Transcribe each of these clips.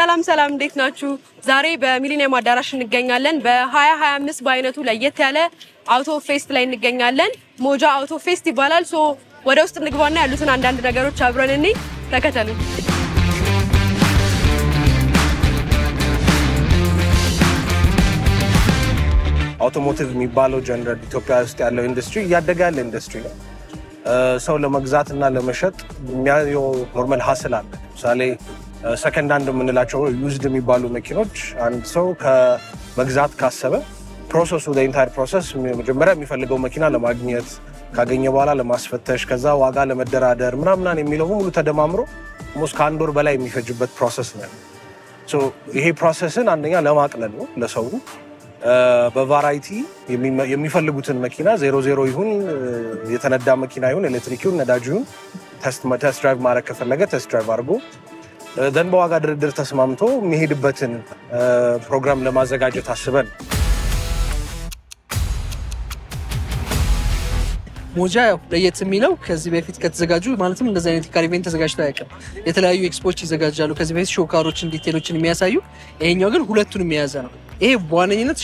ሰላም እንዴት ናችሁ? ዛሬ በሚሊኒየም አዳራሽ እንገኛለን። በ2025 በአይነቱ ለየት ያለ አውቶ ፌስት ላይ እንገኛለን። ሞጃ አውቶ ፌስት ይባላል። ወደ ውስጥ እንግባና ያሉትን አንዳንድ ነገሮች አብረን እንይ። ተከተሉን። አውቶሞቲቭ የሚባለው ጀነራል ኢትዮጵያ ውስጥ ያለው ኢንዱስትሪ እያደገ ያለ ኢንዱስትሪ ነው። ሰው ለመግዛትና ለመሸጥ የሚያየው ኖርማል ሀስል አለ። ለምሳሌ ሰከንድ ሃንድ የምንላቸው ዩዝድ የሚባሉ መኪኖች አንድ ሰው ከመግዛት ካሰበ ፕሮሰሱ ኢንታየር ፕሮሰስ መጀመሪያ የሚፈልገው መኪና ለማግኘት ካገኘ በኋላ ለማስፈተሽ ከዛ ዋጋ ለመደራደር ምናምን የሚለው ሁሉ ተደማምሮ ሞስ ከአንድ ወር በላይ የሚፈጅበት ፕሮሰስ ነው። ይሄ ፕሮሰስን አንደኛ ለማቅለል ነው ለሰው በቫራይቲ የሚፈልጉትን መኪና 00 ይሁን የተነዳ መኪና ይሁን ኤሌክትሪክ ይሁን ነዳጅ ይሁን ቴስት ድራይቭ ማድረግ ከፈለገ ቴስት ድራይቭ አድርጎ ደን በዋጋ ድርድር ተስማምቶ የሚሄድበትን ፕሮግራም ለማዘጋጀት አስበን ሞጃ ለየት የሚለው ከዚህ በፊት ከተዘጋጁ ማለትም እንደዚህ አይነት ካር ኢቨንት ተዘጋጅቶ አያውቅም። የተለያዩ ኤክስፖች ይዘጋጃሉ ከዚህ በፊት ሾካሮችን ዲቴሎችን የሚያሳዩ። ይሄኛው ግን ሁለቱንም የያዘ ነው። ይሄ በዋነኝነት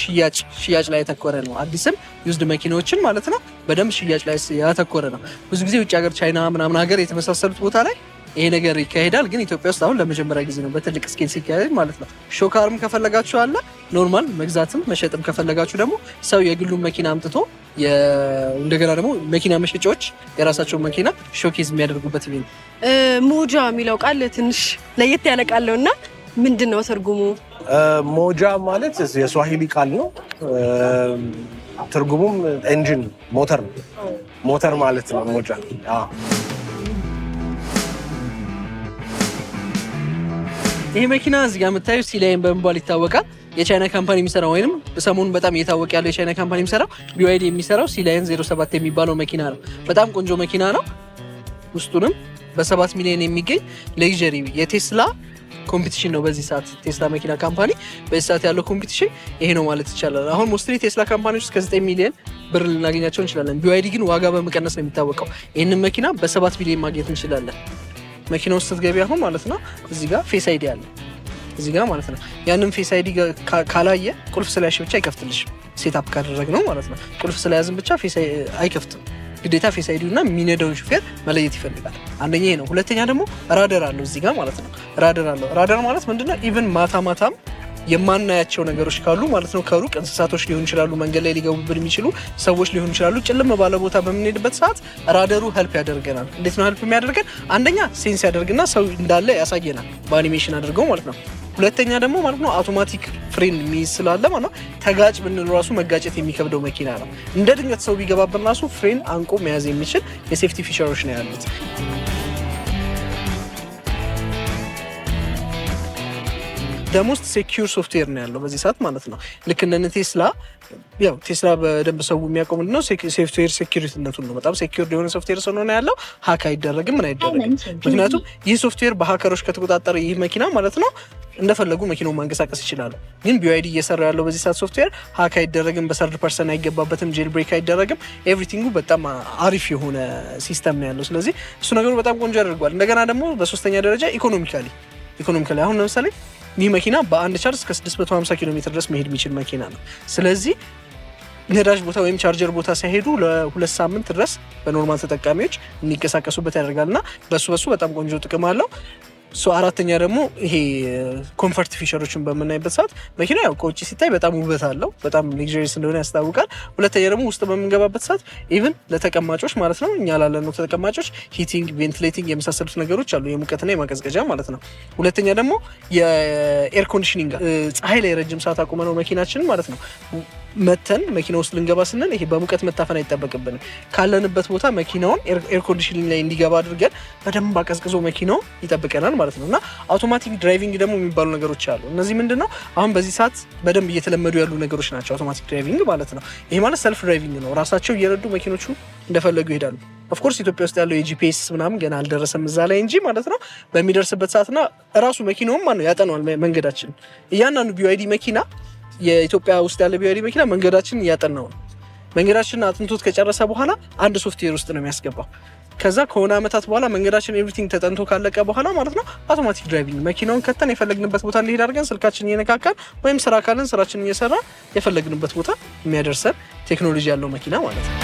ሽያጭ ላይ ያተኮረ ነው። አዲስም ዩዝድ መኪናዎችን ማለት ነው በደንብ ሽያጭ ላይ ያተኮረ ነው። ብዙ ጊዜ ውጭ ሀገር ቻይና ምናምን ሀገር የተመሳሰሉት ቦታ ላይ ይሄ ነገር ይካሄዳል። ግን ኢትዮጵያ ውስጥ አሁን ለመጀመሪያ ጊዜ ነው በትልቅ ስኬል ሲካሄድ ማለት ነው። ሾካርም ከፈለጋችሁ አለ ኖርማል መግዛትም መሸጥም ከፈለጋችሁ ደግሞ ሰው የግሉን መኪና አምጥቶ እንደገና ደግሞ መኪና መሸጫዎች የራሳቸውን መኪና ሾኬዝ የሚያደርጉበት ነው። ሞጃ የሚለው ቃል ትንሽ ለየት ያለ ቃል ነውና ምንድነው ትርጉሙ? ሞጃ ማለት የስዋሂሊ ቃል ነው። ትርጉሙም ኢንጂን ሞተር ማለት ነው ሞጃ። ይሄ መኪና እዚህ ጋር የምታዩት ሲላይን በመባል ይታወቃል። የቻይና ካምፓኒ የሚሰራው ወይንም ሰሞኑን በጣም እየታወቀ ያለው የቻይና ካምፓኒ የሚሰራው BYD የሚሰራው ሲላይን 07 የሚባለው መኪና ነው። በጣም ቆንጆ መኪና ነው። ውስጡንም በ7 ሚሊዮን የሚገኝ ሌክዠሪ የቴስላ ኮምፒቲሽን ነው። በዚህ ሰዓት ቴስላ መኪና ካምፓኒ በዚህ ሰዓት ያለው ኮምፒቲሽን ይሄ ነው ማለት ይቻላል። አሁን ሞስትሊ ቴስላ ካምፓኒዎች እስከ 9 ሚሊዮን ብር ልናገኛቸው እንችላለን። BYD ግን ዋጋ በመቀነስ ነው የሚታወቀው። ይህንን መኪና በ7 ሚሊዮን ማግኘት እንችላለን። መኪናው ውስጥ ስትገቢ አሁን ማለት ነው እዚህ ጋር ፌስ አይዲ አለ እዚህ ጋር ማለት ነው። ያንን ፌስ አይዲ ካላየ ቁልፍ ስለያሽ ብቻ አይከፍትልሽም። ሴትአፕ ካደረግ ነው ማለት ነው። ቁልፍ ስለያዝን ብቻ ፌስ አይከፍትም። ግዴታ ፌስ አይዲው እና የሚነዳውን ሹፌር መለየት ይፈልጋል። አንደኛ ይሄ ነው። ሁለተኛ ደግሞ ራዳር አለው እዚህ ጋር ማለት ነው። ራዳር ማለት ምንድነው? ኢቭን ማታም የማናያቸው ነገሮች ካሉ ማለት ነው ከሩቅ እንስሳቶች ሊሆኑ ይችላሉ፣ መንገድ ላይ ሊገቡብን የሚችሉ ሰዎች ሊሆኑ ይችላሉ። ጭልም ባለ ቦታ በምንሄድበት ሰዓት ራዳሩ ሄልፕ ያደርገናል። እንዴት ነው ሄልፕ የሚያደርገን? አንደኛ ሴንስ ያደርግና ሰው እንዳለ ያሳየናል በአኒሜሽን አድርገው ማለት ነው። ሁለተኛ ደግሞ ማለት ነው አውቶማቲክ ፍሬን የሚይዝ ስላለ ማለት ነው ተጋጭ ብንል ራሱ መጋጨት የሚከብደው መኪና ነው። እንደ ድንገት ሰው ቢገባብን ራሱ ፍሬን አንቆ መያዝ የሚችል የሴፍቲ ፊቸሮች ነው ያሉት። ደሞስት ሴኪዩር ሶፍትዌር ነው ያለው በዚህ ሰዓት ማለት ነው። ልክ እንደ ቴስላ በደንብ ሰው የሚያውቀው ምንድነው ሶፍትዌር ሴኪዩሪቲነቱን ነው። በጣም ሴኪዩር የሆነ ሶፍትዌር ስለሆነ ያለው ሀክ አይደረግም ምን አይደረግም። ምክንያቱም ይህ ሶፍትዌር በሀከሮች ከተቆጣጠረ ይህ መኪና ማለት ነው እንደፈለጉ መኪናውን ማንቀሳቀስ ይችላሉ። ግን BYD እየሰራ ያለው በዚህ ሰዓት ሶፍትዌር ሀክ አይደረግም፣ በሰርድ ፐርሰን አይገባበትም፣ ጄል ብሬክ አይደረግም። ኤቭሪቲንጉ በጣም አሪፍ የሆነ ሲስተም ነው ያለው። ስለዚህ እሱ ነገሩ በጣም ቆንጆ ያደርገዋል። እንደገና ደግሞ በሶስተኛ ደረጃ ኢኮኖሚካሊ አሁን ለምሳሌ ይህ መኪና በአንድ ቻርጅ እስከ 650 ኪሎ ሜትር ድረስ መሄድ የሚችል መኪና ነው። ስለዚህ ነዳጅ ቦታ ወይም ቻርጀር ቦታ ሳይሄዱ ለ2 ሳምንት ድረስ በኖርማል ተጠቃሚዎች የሚንቀሳቀሱበት ያደርጋልና በሱ በጣም ቆንጆ ጥቅም አለው። አራተኛ ደግሞ ይሄ ኮምፈርት ፊቸሮችን በምናይበት ሰዓት መኪና ያው ከውጭ ሲታይ በጣም ውበት አለው፣ በጣም ሌክዠሪስ እንደሆነ ያስታውቃል። ሁለተኛ ደግሞ ውስጥ በምንገባበት ሰዓት ኢቭን ለተቀማጮች ማለት ነው እኛ ላለነው ተቀማጮች ሂቲንግ፣ ቬንቲሌቲንግ የመሳሰሉት ነገሮች አሉ፣ የሙቀትና የማቀዝቀዣ ማለት ነው። ሁለተኛ ደግሞ የኤር ኮንዲሽኒንግ ፀሐይ ላይ ረጅም ሰዓት አቁመነው መኪናችን ማለት ነው መተን መኪና ውስጥ ልንገባ ስንል ይሄ በሙቀት መታፈን አይጠበቅብንም። ካለንበት ቦታ መኪናውን ኤር ኮንዲሽኒንግ ላይ እንዲገባ አድርገን በደንብ አቀዝቅዞ መኪናው ይጠብቀናል ማለት ነው። እና አውቶማቲክ ድራይቪንግ ደግሞ የሚባሉ ነገሮች አሉ። እነዚህ ምንድነው አሁን በዚህ ሰዓት በደንብ እየተለመዱ ያሉ ነገሮች ናቸው። አውቶማቲክ ድራይቪንግ ማለት ነው። ይሄ ማለት ሰልፍ ድራይቪንግ ነው። ራሳቸው እየረዱ መኪኖቹ እንደፈለጉ ይሄዳሉ። ኦፍ ኮርስ ኢትዮጵያ ውስጥ ያለው የጂፒኤስ ምናምን ገና አልደረሰም እዛ ላይ እንጂ ማለት ነው በሚደርስበት ሰዓትና ራሱ መኪናውም ማለት ያጠናዋል መንገዳችን። እያንዳንዱ BYD መኪና የኢትዮጵያ ውስጥ ያለ BYD መኪና መንገዳችን እያጠናው ነው። መንገዳችንን አጥንቶት ከጨረሰ በኋላ አንድ ሶፍትዌር ውስጥ ነው የሚያስገባው። ከዛ ከሆነ አመታት በኋላ መንገዳችን ኤቭሪቲንግ ተጠንቶ ካለቀ በኋላ ማለት ነው አውቶማቲክ ድራይቪንግ መኪናውን ከተን የፈለግንበት ቦታ እንሄድ አድርገን ስልካችን እየነካካን ወይም ስራ ካለን ስራችንን እየሰራን የፈለግንበት ቦታ የሚያደርሰን ቴክኖሎጂ ያለው መኪና ማለት ነው።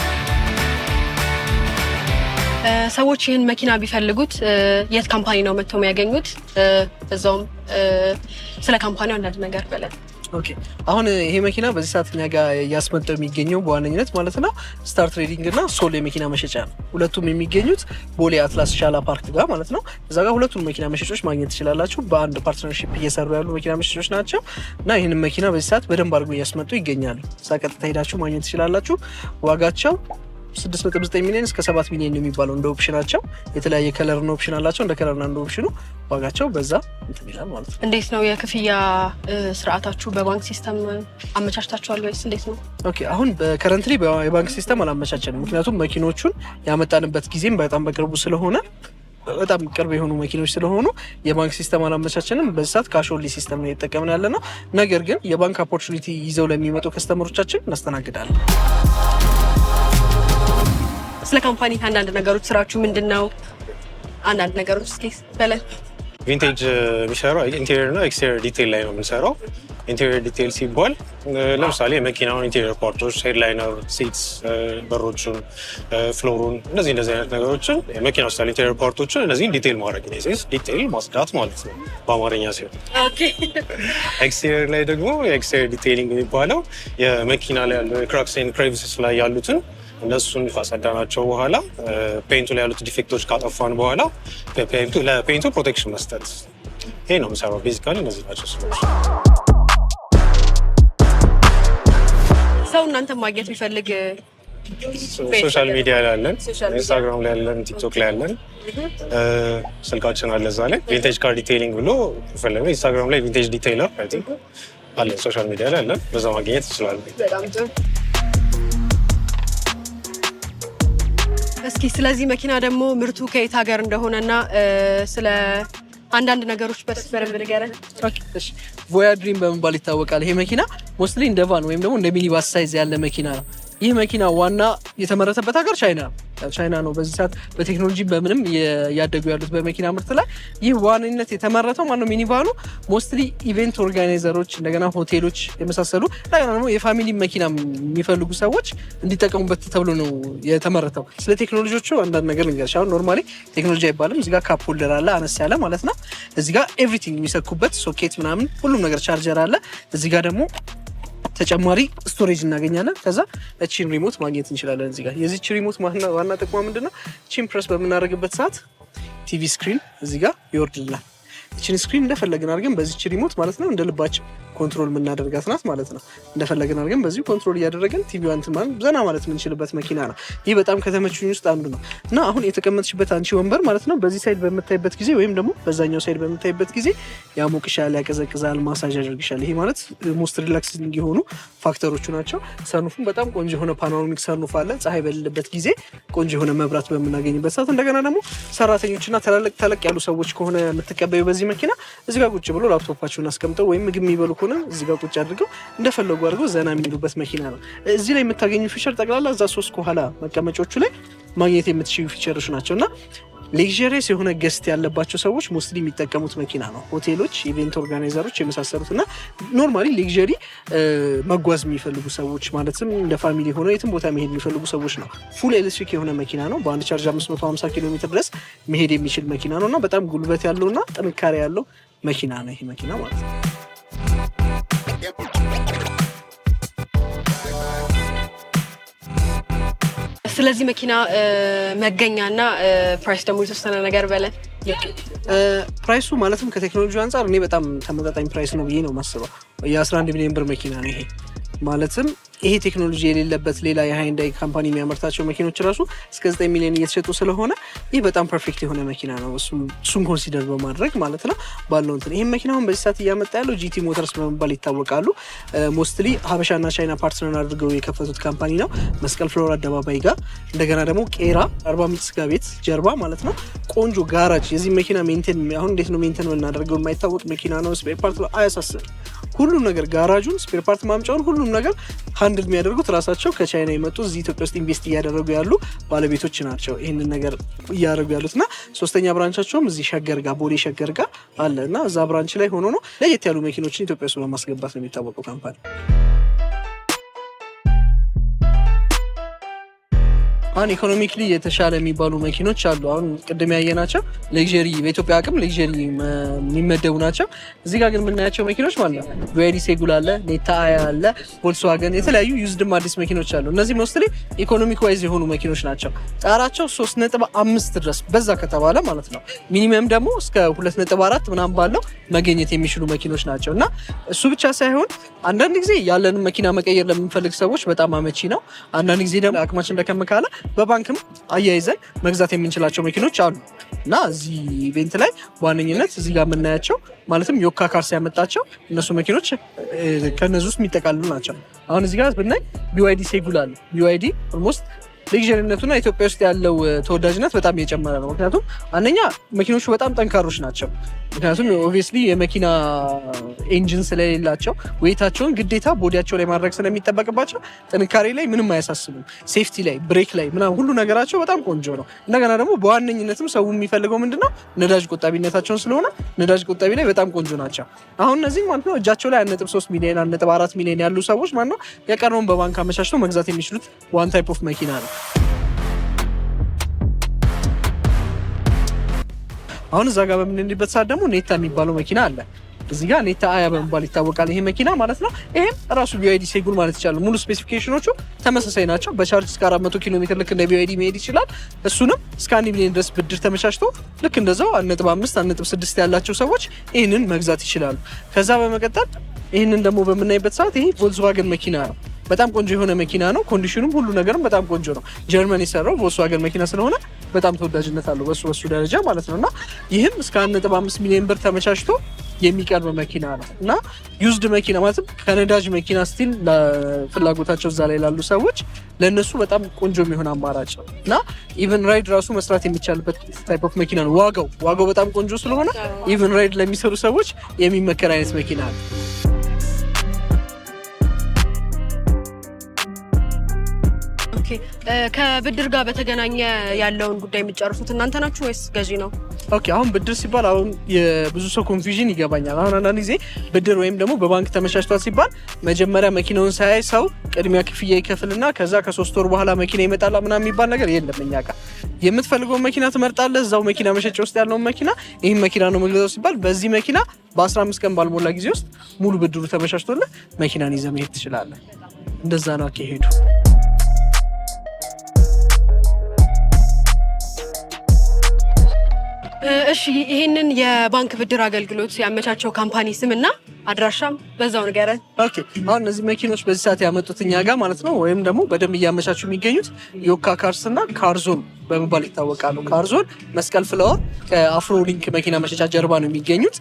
ሰዎች ይህን መኪና ቢፈልጉት የት ካምፓኒ ነው መጥተው የሚያገኙት? እዛውም ስለ ካምፓኒው አንዳንድ ነገር በለን። ኦኬ አሁን ይሄ መኪና በዚህ ሰዓት እኛ ጋር ያስመጣው የሚገኘው በዋነኝነት ማለት ነው ስታር ትሬዲንግ እና ሶል የመኪና መሸጫ ነው። ሁለቱም የሚገኙት ቦሌ አትላስ ሻላ ፓርክ ጋር ማለት ነው። እዛ ጋር ሁለቱም መኪና መሸጮች ማግኘት ትችላላችሁ። በአንድ ፓርትነርሺፕ እየሰሩ ያሉ መኪና መሸጮች ናቸው እና ይህንን መኪና በዚህ ሰዓት በደንብ አድርጎ እያስመጡ ይገኛሉ። እዛ ቀጥታ ሄዳችሁ ማግኘት ትችላላችሁ። ዋጋቸው 6.9 ሚሊዮን እስከ 7 ሚሊዮን ነው የሚባለው እንደ ኦፕሽናቸው። የተለያየ ከለር ነው ኦፕሽን አላቸው። እንደ ከለርና እንደ ኦፕሽኑ ዋጋቸው በዛ እንትን ይላል ማለት ነው። እንዴት ነው የክፍያ ስርዓታችሁ? በባንክ ሲስተም አመቻችታችኋል ወይስ እንዴት ነው? ኦኬ አሁን በከረንትሊ የባንክ ሲስተም አላመቻቸንም። ምክንያቱም መኪኖቹን ያመጣንበት ጊዜም በጣም በቅርቡ ስለሆነ በጣም ቅርብ የሆኑ መኪኖች ስለሆኑ የባንክ ሲስተም አላመቻቸንም። በዛት ካሽ ኦንሊ ሲስተም ነው እየተጠቀምን ያለ ነው። ነገር ግን የባንክ ኦፖርቹኒቲ ይዘው ለሚመጡ ከስተመሮቻችን እናስተናግዳለን። ስለ ካምፓኒ አንዳንድ ነገሮች፣ ስራችሁ ምንድነው? አንዳንድ ነገሮች እስኪ በለን። ቪንቴጅ የሚሰራው ኢንቴሪየር እና ኤክስቴሪየር ዲቴይል ላይ ነው የምንሰራው። ኢንቴሪየር ዲቴይል ሲባል ለምሳሌ የመኪናውን ኢንቴሪየር ፓርቶች፣ ሄድላይነር፣ ሲትስ፣ በሮቹን፣ ፍሎሩን እንደዚህ አይነት ነገሮችን የመኪና ውስጥ ያሉ ኢንቴሪየር ፓርቶችን እነዚህን ዲቴይል ማድረግ ነው። ዲቴይል ማጽዳት ማለት ነው በአማርኛ ሲሆን። ኤክስቴሪየር ላይ ደግሞ የኤክስቴሪየር ዲቴይሊንግ የሚባለው የመኪና ላይ ያሉ ክራክስ ኤንድ ክሬቪስስ ላይ ያሉትን እነሱን ካጸዳናቸው በኋላ ፔንቱ ላይ ያሉት ዲፌክቶች ካጠፋን በኋላ ለፔንቱ ፕሮቴክሽን መስጠት። ይሄ ነው የምሰራው ቤዚካሊ። እነዚህ ናቸው ስራዎች። ሰው እናንተ ማግኘት ቢፈልግ ሶሻል ሚዲያ ላይ ያለን፣ ኢንስታግራም ላይ ያለን፣ ቲክቶክ ላይ ያለን፣ ስልካችን አለ እዛ ላይ ቪንቴጅ ካር ዲቴይሊንግ ብሎ ፈለገ ኢንስታግራም ላይ ቪንቴጅ ዲቴይለር አይ ቲንክ አለ። ሶሻል ሚዲያ ላይ ያለን፣ በዛ ማግኘት ይችላል። በጣም ጥሩ። እስኪ ስለዚህ መኪና ደግሞ ምርቱ ከየት ሀገር እንደሆነና ስለ አንዳንድ ነገሮች በደንብ ንገረን። እሺ ቮያ ድሪም በመባል ይታወቃል። ይሄ መኪና ሞስትሊ እንደ ቫን ወይም ደግሞ እንደ ሚኒባስ ሳይዝ ያለ መኪና ነው። ይህ መኪና ዋና የተመረተበት ሀገር ቻይና ነው። በዚህ ሰዓት በቴክኖሎጂ በምንም ያደጉ ያሉት በመኪና ምርት ላይ ይህ ዋንነት የተመረተው ማነው ሚኒቫኑ ሞስትሊ ኢቨንት ኦርጋናይዘሮች፣ እንደገና ሆቴሎች የመሳሰሉ እንደገና ደግሞ የፋሚሊ መኪና የሚፈልጉ ሰዎች እንዲጠቀሙበት ተብሎ ነው የተመረተው። ስለ ቴክኖሎጂዎቹ አንዳንድ ነገር ልንገርሽ። አሁን ኖርማሊ ቴክኖሎጂ አይባልም። እዚህ ጋር ካፕ ሆልደር አለ አነስ ያለ ማለት ነው። እዚህ ጋር ኤቭሪቲንግ የሚሰኩበት ሶኬት ምናምን ሁሉም ነገር ቻርጀር አለ። እዚህ ጋር ደግሞ ተጨማሪ ስቶሬጅ እናገኛለን። ከዛ እቺን ሪሞት ማግኘት እንችላለን። እዚህ ጋር የዚች ሪሞት ዋና ጥቅሟ ምንድነው? እቺን ፕረስ በምናደርግበት ሰዓት ቲቪ ስክሪን እዚህ ጋር ይወርድልናል። እቺን ስክሪን እንደፈለግን አድርገን በዚች ሪሞት ማለት ነው እንደ ልባችን ኮንትሮል የምናደርጋት ናት ማለት ነው። እንደፈለግን አድርገን በዚህ ኮንትሮል እያደረገን ቲቪዋን ዘና ማለት የምንችልበት መኪና ነው። ይህ በጣም ከተመቹኝ ውስጥ አንዱ ነው እና አሁን የተቀመጥሽበት አንቺ ወንበር ማለት ነው በዚህ ሳይድ በምታይበት ጊዜ ወይም ደግሞ በዛኛው ሳይድ በምታይበት ጊዜ ያሞቅሻል፣ ያቀዘቅዛል፣ ማሳጅ ያደርግሻል። ይሄ ማለት ሞስት ሪላክሲንግ የሆኑ ፋክተሮቹ ናቸው። ሰኑፉን በጣም ቆንጆ የሆነ ፓኖራሚክ ሰኑፍ አለ። ፀሐይ በሌለበት ጊዜ ቆንጆ የሆነ መብራት በምናገኝበት ሰዓት እንደገና ደግሞ ሰራተኞችና ተለቅ ያሉ ሰዎች ከሆነ የምትቀበዩ በዚህ መኪና እዚህ ጋር ቁጭ ብሎ ላፕቶፓቸውን አስቀምጠው ወይም ምግብ የሚበሉ ከሆነ እዚህ ጋር ቁጭ አድርገው እንደፈለጉ አድርገው ዘና የሚሉበት መኪና ነው። እዚህ ላይ የምታገኙ ፊቸር ጠቅላላ እዛ 3 ከኋላ መቀመጫዎቹ ላይ ማግኘት የምትችሉ ፊቸሮች ናቸውና ሌክዠሪየስ የሆነ ገስት ያለባቸው ሰዎች ሞስትሊ የሚጠቀሙት መኪና ነው። ሆቴሎች፣ ኢቨንት ኦርጋናይዘሮች የመሳሰሉትና ኖርማሊ ሌክዠሪ መጓዝ የሚፈልጉ ሰዎች ማለትም እንደ ፋሚሊ ሆነው የትም ቦታ መሄድ የሚፈልጉ ሰዎች ነው። ፉል ኤሌክትሪክ የሆነ መኪና ነው። በአንድ ቻርጅ 550 ኪሎ ሜትር ድረስ መሄድ የሚችል መኪና ነው እና በጣም ጉልበት ያለውና ጥንካሬ ያለው መኪና ነው ይሄ መኪና ማለት ነው። ስለዚህ መኪና መገኛና ፕራይስ ደግሞ የተወሰነ ነገር በለን። ፕራይሱ ማለትም ከቴክኖሎጂ አንጻር እኔ በጣም ተመጣጣኝ ፕራይስ ነው ብዬ ነው የማስበው። የ11 ሚሊዮን ብር መኪና ነው ይሄ ማለትም ይሄ ቴክኖሎጂ የሌለበት ሌላ የሃይንዳይ ካምፓኒ የሚያመርታቸው መኪኖች ራሱ እስከ 9 ሚሊዮን እየተሸጡ ስለሆነ ይህ በጣም ፐርፌክት የሆነ መኪና ነው። እሱን ኮንሲደር በማድረግ ማለት ነው ባለው እንትን ይሄን መኪናውን በዚህ ሰዓት እያመጣ ያለው ጂቲ ሞተርስ በመባል ይታወቃሉ። ሞስትሊ ሀበሻና ቻይና ፓርትነር አድርገው የከፈቱት ካምፓኒ ነው። መስቀል ፍሎር አደባባይ ጋር እንደገና ደግሞ ቄራ 40 ሚኒት ስጋ ቤት ጀርባ ማለት ነው ቆንጆ ጋራጅ። የዚህ መኪና ሜንቴን አሁን እንዴት ነው ሜንቴን የምናደርገው የማይታወቅ መኪና ነው። ስፔር ፓርት አያሳስብ ሁሉም ነገር ጋራጁን፣ ስፔር ፓርት ማምጫውን፣ ሁሉም ነገር ሃንድል የሚያደርጉት ራሳቸው ከቻይና የመጡ እዚህ ኢትዮጵያ ውስጥ ኢንቨስት እያደረጉ ያሉ ባለቤቶች ናቸው ይህንን ነገር እያደረጉ ያሉት እና ሶስተኛ ብራንቻቸውም እዚህ ሸገር ጋር ቦሌ ሸገር ጋር አለ እና እዛ ብራንች ላይ ሆኖ ነው ለየት ያሉ መኪኖችን ኢትዮጵያ ውስጥ በማስገባት ነው የሚታወቀው ካምፓኒ። አሁን ኢኮኖሚክሊ የተሻለ የሚባሉ መኪኖች አሉ። አሁን ቅድም ያየናቸው ሌክዠሪ በኢትዮጵያ አቅም ሌክዠሪ የሚመደቡ ናቸው። እዚህ ጋር ግን የምናያቸው መኪኖች ማለት ነው ቢዋይዲ ሴጉል አለ፣ ኔታ አያ አለ፣ ቮልክስዋገን የተለያዩ ዩዝድም አዲስ መኪኖች አሉ። እነዚህ ሞስትሊ ኢኮኖሚክ ዋይዝ የሆኑ መኪኖች ናቸው። ጣራቸው 3.5 ድረስ በዛ ከተባለ ማለት ነው። ሚኒመም ደግሞ እስከ 2.4 ምናምን ባለው መገኘት የሚችሉ መኪኖች ናቸው እና እሱ ብቻ ሳይሆን አንዳንድ ጊዜ ያለንን መኪና መቀየር ለምንፈልግ ሰዎች በጣም አመቺ ነው። አንዳንድ ጊዜ ደግሞ አቅማችን ደከም ካለ በባንክም አያይዘን መግዛት የምንችላቸው መኪኖች አሉ እና እዚህ ኢቬንት ላይ በዋነኝነት እዚህ ጋር የምናያቸው ማለትም ዮካ ካርስ ያመጣቸው እነሱ መኪኖች ከነዚህ ውስጥ የሚጠቃልሉ ናቸው። አሁን እዚህ ጋር ብናይ ቢዋይዲ ሴጉል አለ። ቢዋይዲ ኦልሞስት ሌክዠሪነቱና ኢትዮጵያ ውስጥ ያለው ተወዳጅነት በጣም እየጨመረ ነው። ምክንያቱም አንደኛ መኪኖቹ በጣም ጠንካሮች ናቸው። ምክንያቱም ኦብቪየስሊ የመኪና ኤንጂን ስለሌላቸው ዌይታቸውን ግዴታ ቦዲያቸው ላይ ማድረግ ስለሚጠበቅባቸው ጥንካሬ ላይ ምንም አያሳስቡም። ሴፍቲ ላይ፣ ብሬክ ላይ ምናምን ሁሉ ነገራቸው በጣም ቆንጆ ነው። እንደገና ደግሞ በዋነኝነትም ሰው የሚፈልገው ምንድነው ነዳጅ ቆጣቢነታቸውን ስለሆነ ነዳጅ ቆጣቢ ላይ በጣም ቆንጆ ናቸው። አሁን እነዚህ ማለት ነው እጃቸው ላይ 1.3 ሚሊዮን 1.4 ሚሊዮን ያሉ ሰዎች ማለት ነው የቀረውን በባንክ አመቻችተው መግዛት የሚችሉት ዋን ታይፕ ኦፍ መኪና ነው። አሁን እዛ ጋር በምንሄድበት ሰዓት ደግሞ ኔታ የሚባለው መኪና አለ። እዚህ ጋር ኔታ አያ በመባል ይታወቃል ይሄ መኪና ማለት ነው። ይሄም ራሱ ቢዋይዲ ሴጉል ማለት ይችላል። ሙሉ ስፔሲፊኬሽኖቹ ተመሳሳይ ናቸው። በቻርጅ እስከ 400 ኪሎ ሜትር ልክ እንደ ቢዋይዲ መሄድ ይችላል። እሱንም እስከ 1 ሚሊዮን ድረስ ብድር ተመቻችቶ ልክ እንደዛው 1.5 1.6 ያላቸው ሰዎች ይህንን መግዛት ይችላሉ። ከዛ በመቀጠል ይህንን ደግሞ በምናይበት ሰዓት ይሄ ቮልክስዋገን መኪና ነው። በጣም ቆንጆ የሆነ መኪና ነው። ኮንዲሽኑም ሁሉ ነገርም በጣም ቆንጆ ነው። ጀርመን የሰራው ቮልክስዋገን መኪና ስለሆነ በጣም ተወዳጅነት አለው በሱ ደረጃ ማለት ነው እና ይህም እስከ 1.5 ሚሊዮን ብር ተመቻችቶ የሚቀርብ መኪና ነው እና ዩዝድ መኪና ማለትም ከነዳጅ መኪና ስቲል ለፍላጎታቸው እዛ ላይ ላሉ ሰዎች ለእነሱ በጣም ቆንጆ የሚሆን አማራጭ ነው እና ኢቨን ራይድ ራሱ መስራት የሚቻልበት ታይፕ ኦፍ መኪና ነው። ዋጋው በጣም ቆንጆ ስለሆነ ኢቨን ራይድ ለሚሰሩ ሰዎች የሚመከር አይነት መኪና ነው። ከብድር ጋር በተገናኘ ያለውን ጉዳይ የሚጨርሱት እናንተ ናችሁ ወይስ ገዢ ነው? ኦኬ አሁን ብድር ሲባል አሁን የብዙ ሰው ኮንፊውዥን ይገባኛል። አሁን አንዳንድ ጊዜ ብድር ወይም ደግሞ በባንክ ተመቻችቷል ሲባል መጀመሪያ መኪናውን ሳያይ ሰው ቅድሚያ ክፍያ ይከፍልና ከዛ ከ3 ወር በኋላ መኪና ይመጣላ ምናምን የሚባል ነገር የለም። እኛ ጋር የምትፈልገውን መኪና ትመርጣለህ። እዛው መኪና መሸጫ ውስጥ ያለውን መኪና ይህን መኪና ነው መግዛት ሲባል በዚህ መኪና በ15 ቀን ባልሞላ ጊዜ ውስጥ ሙሉ ብድሩ ተመቻችቶልህ መኪናን ይዘህ መሄድ ትችላለህ። እንደዛ ነው አካሄዱ። እሺ ይሄንን የባንክ ብድር አገልግሎት ያመቻቸው ካምፓኒ ስምና አድራሻም በዛው ንገረን። ኦኬ አሁን እነዚህ መኪኖች በዚህ ሰዓት ያመጡት እኛ ጋር ማለት ነው ወይም ደግሞ በደንብ እያመቻቹ የሚገኙት ዮካ ካርስ እና ካርዞን በመባል ይታወቃሉ። ካርዞን መስቀል ፍላወር ከአፍሮ ሊንክ መኪና መሸጫ ጀርባ ነው የሚገኙት።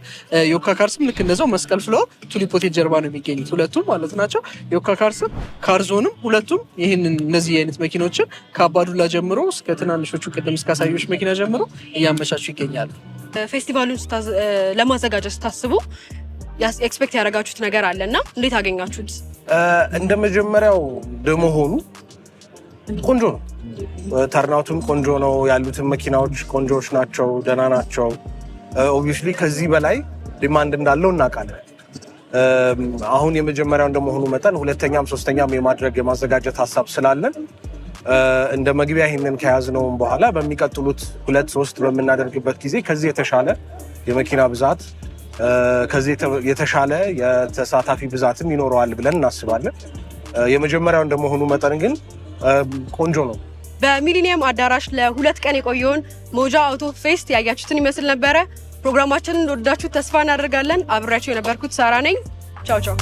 ዮካ ካርስም ልክ እንደዛው መስቀል ፍላወር ቱሊፖቴት ጀርባ ነው የሚገኙት። ሁለቱም ማለት ናቸው። ዮካ ካርስም ካርዞንም ሁለቱም ይህንን እነዚህ አይነት መኪኖችን ከአባዱላ ጀምሮ እስከ ትናንሾቹ ቅድም እስካሳዮች መኪና ጀምሮ እያመቻቹ ይገኛሉ። ፌስቲቫሉን ለማዘጋጀት ስታስቡ ኤክስፔክት ያደረጋችሁት ነገር አለና እንዴት አገኛችሁት? እንደ መጀመሪያው ደመሆኑ ቆንጆ ነው። ተርናውቱም ቆንጆ ነው። ያሉትን መኪናዎች ቆንጆዎች ናቸው፣ ደህና ናቸው። ኦብቪየስሊ ከዚህ በላይ ዲማንድ እንዳለው እናውቃለን። አሁን የመጀመሪያው እንደመሆኑ መጠን ሁለተኛም ሶስተኛም የማዘጋጀት ሀሳብ ስላለን እንደ መግቢያ ይህንን ከያዝነውም በኋላ በሚቀጥሉት 2-3 በምናደርግበት ጊዜ ከዚህ የተሻለ የመኪና ብዛት ከዚህ የተሻለ የተሳታፊ ብዛትም ይኖረዋል ብለን እናስባለን። የመጀመሪያው እንደመሆኑ መጠን ግን ቆንጆ ነው። በሚሊኒየም አዳራሽ ለ2 ቀን የቆየውን ሞጃ አውቶ ፌስት ያያችሁትን ይመስል ነበረ። ፕሮግራማችንን እንደወደዳችሁ ተስፋ እናደርጋለን። አብሬያችሁ የነበርኩት ሳራ ነኝ። ቻው ቻው።